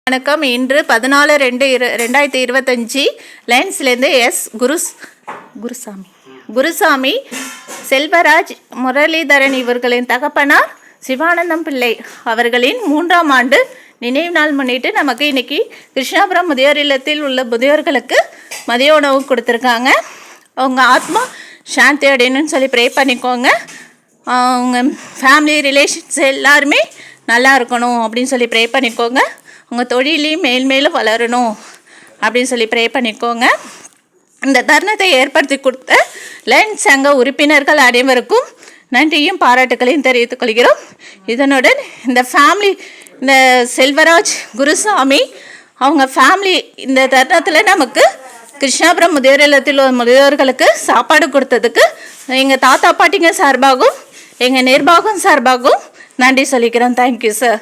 வணக்கம். இன்று 14/2/2025 லயன்ஸ்லேருந்து குருசாமி செல்வராஜ் முரளிதரன் இவர்களின் தகப்பனார் சிவானந்தம் பிள்ளை அவர்களின் 3ஆம் ஆண்டு நினைவு நாள் முன்னிட்டு நமக்கு இன்றைக்கி கிருஷ்ணாபுரம் முதியோர் இல்லத்தில் உள்ள முதியோர்களுக்கு மதிய உணவு கொடுத்துருக்காங்க. அவங்க ஆத்மா சாந்தி அடையணும்னு சொல்லி ப்ரே பண்ணிக்கோங்க. அவங்க ஃபேமிலி ரிலேஷன்ஸ் எல்லாருமே நல்லா இருக்கணும் அப்படின்னு சொல்லி ப்ரே பண்ணிக்கோங்க. உங்கள் தொழிலையும் மேலும் வளரணும் அப்படின்னு சொல்லி ப்ரே பண்ணிக்கோங்க. இந்த தருணத்தை ஏற்படுத்தி கொடுத்த லயன்ஸ் சங்க உறுப்பினர்கள் அனைவருக்கும் நன்றியும் பாராட்டுகளையும் தெரிவித்துக் கொள்கிறோம். இதனுடன் இந்த ஃபேமிலி, இந்த செல்வராஜ் குருசாமி அவங்க ஃபேமிலி இந்த தருணத்தில் நமக்கு கிருஷ்ணாபுரம் முதியோர் இல்லத்தில் முதியோர்களுக்கு சாப்பாடு கொடுத்ததுக்கு எங்கள் தாத்தா பாட்டிங்க சார்பாகவும் எங்கள் நிர்வாகம் சார்பாகவும் நன்றி சொல்லிக்கிறோம். Thank you sir.